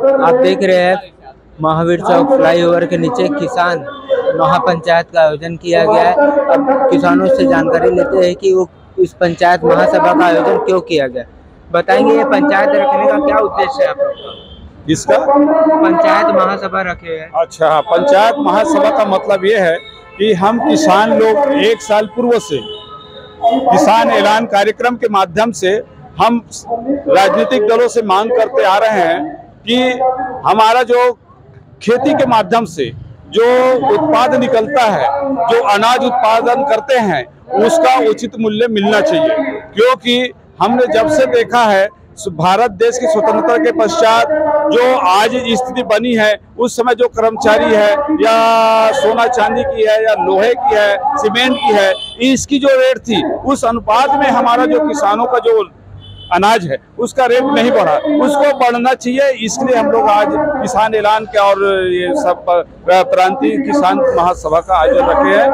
आप देख रहे हैं महावीर चौक फ्लाईओवर के नीचे किसान महापंचायत का आयोजन किया गया है। अब किसानों से जानकारी लेते हैं कि वो इस पंचायत महासभा का आयोजन क्यों किया गया। बताएंगे ये पंचायत रखने का क्या उद्देश्य है आप लोग का? इसका पंचायत महासभा रखे हैं। अच्छा, पंचायत महासभा का मतलब ये है कि हम किसान लोग एक साल पूर्व से किसान ऐलान कार्यक्रम के माध्यम से हम राजनीतिक दलों से मांग करते आ रहे हैं कि हमारा जो खेती के माध्यम से जो उत्पाद निकलता है, जो अनाज उत्पादन करते हैं, उसका उचित मूल्य मिलना चाहिए। क्योंकि हमने जब से देखा है भारत देश की स्वतंत्रता के पश्चात जो आज स्थिति बनी है, उस समय जो कर्मचारी है या सोना चांदी की है या लोहे की है, सीमेंट की है, इसकी जो रेट थी उस अनुपात में हमारा जो किसानों का जो अनाज है उसका रेट नहीं बढ़ा, उसको बढ़ना चाहिए। इसलिए हम लोग आज किसान ऐलान के और ये सब प्रांतीय किसान महासभा का आयोजन रखे हैं।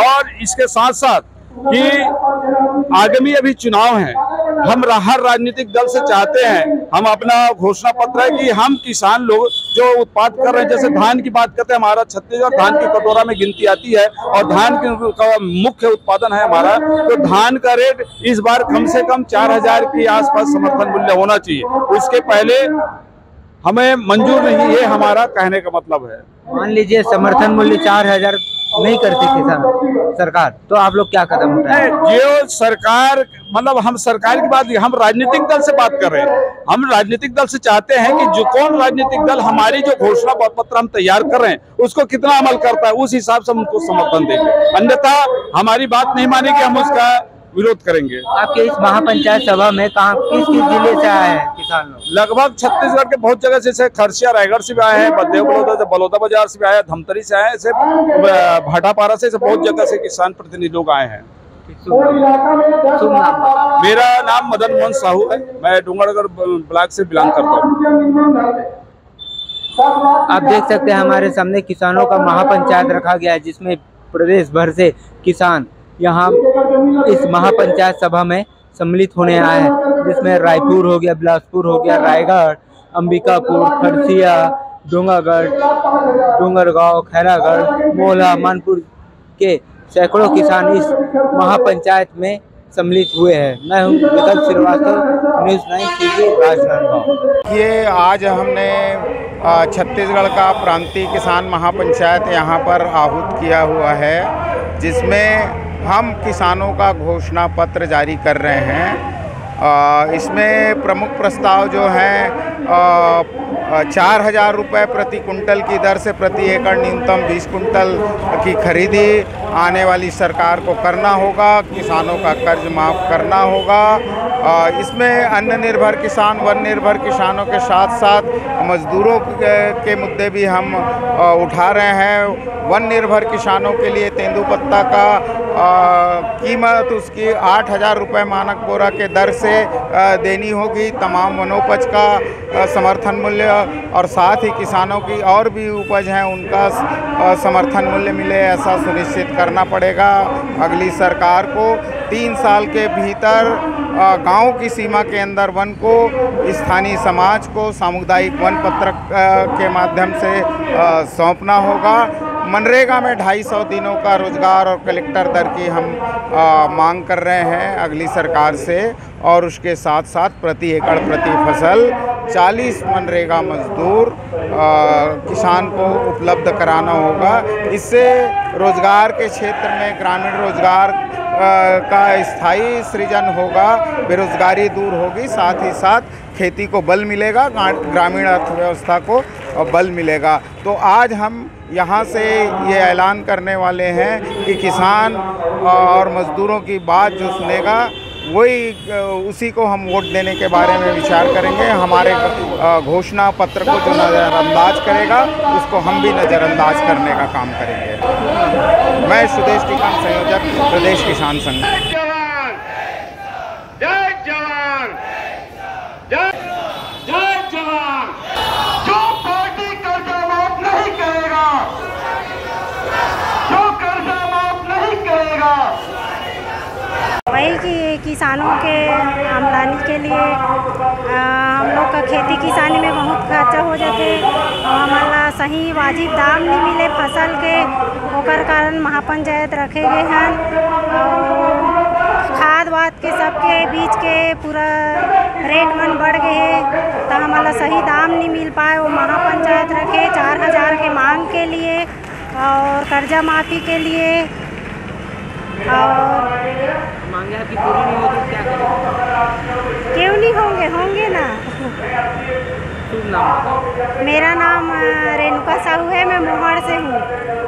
और इसके साथ साथ कि आगामी अभी चुनाव है, हम हर राजनीतिक दल से चाहते हैं, हम अपना घोषणा पत्र है कि हम किसान लोग जो उत्पाद कर रहे हैं, जैसे धान की बात करते हैं, हमारा छत्तीसगढ़ धान की कटोरा में गिनती आती है और धान का मुख्य उत्पादन है हमारा, तो धान का रेट इस बार कम से कम 4000 के आसपास समर्थन मूल्य होना चाहिए। उसके पहले हमें मंजूर नहीं, ये हमारा कहने का मतलब है। मान लीजिए समर्थन मूल्य 4000 नहीं करती किसान सरकार, तो आप लोग क्या कदम उठाएं? जो सरकार, मतलब हम सरकार की बात, हम राजनीतिक दल से बात कर रहे हैं। हम राजनीतिक दल से चाहते हैं कि जो कौन राजनीतिक दल हमारी जो घोषणा पत्र हम तैयार कर रहे हैं उसको कितना अमल करता है, उस हिसाब से हम उनको समर्थन देंगे। अन्यथा हमारी बात नहीं मानेंगे, हम उसका विरोध करेंगे। आपके इस महापंचायत सभा में कहाँ किस किस जिले से आए हैं किसान लोग? लगभग छत्तीसगढ़ के बहुत जगह से, खरसिया रायगढ़ से भी आए हैं, बलौदा बाजार से भी आए हैं, धमतरी से आए हैं, भाटापारा से बहुत जगह से किसान प्रतिनिधि लोग आए हैं। मेरा नाम मदन मोहन साहू है, मैं डूंगरगढ़ ब्लॉक से बिलोंग करता हूँ। आप देख सकते हैं हमारे सामने किसानों का महापंचायत रखा गया है, जिसमें प्रदेश भर से किसान यहाँ इस महापंचायत सभा में सम्मिलित होने आए हैं, जिसमें रायपुर हो गया, बिलासपुर हो गया, रायगढ़, अंबिकापुर, खरसिया, डोंगरगांव, खैरागढ़, मोहला, मानपुर के सैकड़ों किसान इस महापंचायत में सम्मिलित हुए हैं। मैं हूं विकल्प श्रीवास्तव, न्यूज़ 9 टीवी, राजनांदगांव। ये आज हमने छत्तीसगढ़ का प्रांतीय किसान महापंचायत यहाँ पर आहूत किया हुआ है, जिसमें हम किसानों का घोषणा पत्र जारी कर रहे हैं। इसमें प्रमुख प्रस्ताव जो हैं 4000 रुपये प्रति कुंटल की दर से प्रति एकड़ न्यूनतम 20 कुंटल की खरीदी आने वाली सरकार को करना होगा, किसानों का कर्ज माफ़ करना होगा। इसमें अन्न निर्भर किसान, वन निर्भर किसानों के साथ साथ मजदूरों के मुद्दे भी हम उठा रहे हैं। वन निर्भर किसानों के लिए तेंदुपत्ता का कीमत उसकी 8000 रुपये मानक बोरा के दर से देनी होगी। तमाम वनोपज का समर्थन मूल्य और साथ ही किसानों की और भी उपज हैं उनका समर्थन मूल्य मिले, ऐसा सुनिश्चित करना पड़ेगा। अगली सरकार को 3 साल के भीतर गांव की सीमा के अंदर वन को स्थानीय समाज को सामुदायिक वन पत्रक के माध्यम से सौंपना होगा। मनरेगा में 250 दिनों का रोजगार और कलेक्टर दर की हम मांग कर रहे हैं अगली सरकार से, और उसके साथ साथ प्रति एकड़ प्रति फसल 40 मनरेगा मजदूर किसान को उपलब्ध कराना होगा। इससे रोजगार के क्षेत्र में ग्रामीण रोजगार का स्थायी सृजन होगा, बेरोजगारी दूर होगी, साथ ही साथ खेती को बल मिलेगा, ग्रामीण अर्थव्यवस्था को बल मिलेगा। तो आज हम यहाँ से ये ऐलान करने वाले हैं कि किसान और मजदूरों की बात जो सुनेगा वही उसी को हम वोट देने के बारे में विचार करेंगे। हमारे घोषणा पत्र को जो नज़रअंदाज करेगा उसको हम भी नज़रअंदाज करने का काम करेंगे। मैं सुदेश टीकम, संयोजक, प्रदेश किसान संघ। जय जवान, जय जवान। जो पार्टी कर्जा माफ नहीं करेगा, जो कर्जा माफ नहीं करेगा, वही किसानों के आमदनी के लिए हम लोग का खेती किसानी में बहुत खर्चा हो जाते और हमारा सही वाजिब दाम नहीं मिले फसल के, ओकर कारण महापंचायत रखे गए हैं। और खाद वाद के सबके बीच के पूरा रेट मन बढ़ गए है तो हमारा सही दाम नहीं मिल पाए। वो महापंचायत रखे 4000 के मांग के लिए और कर्जा माफ़ी के लिए। और मांगे आपकी पूरी नहीं होती क्या करें? क्यों नहीं होंगे, होंगे ना। शुभ नाम बताओ। मेरा नाम रेणुका साहू है, मैं मोहाड़ से हूँ।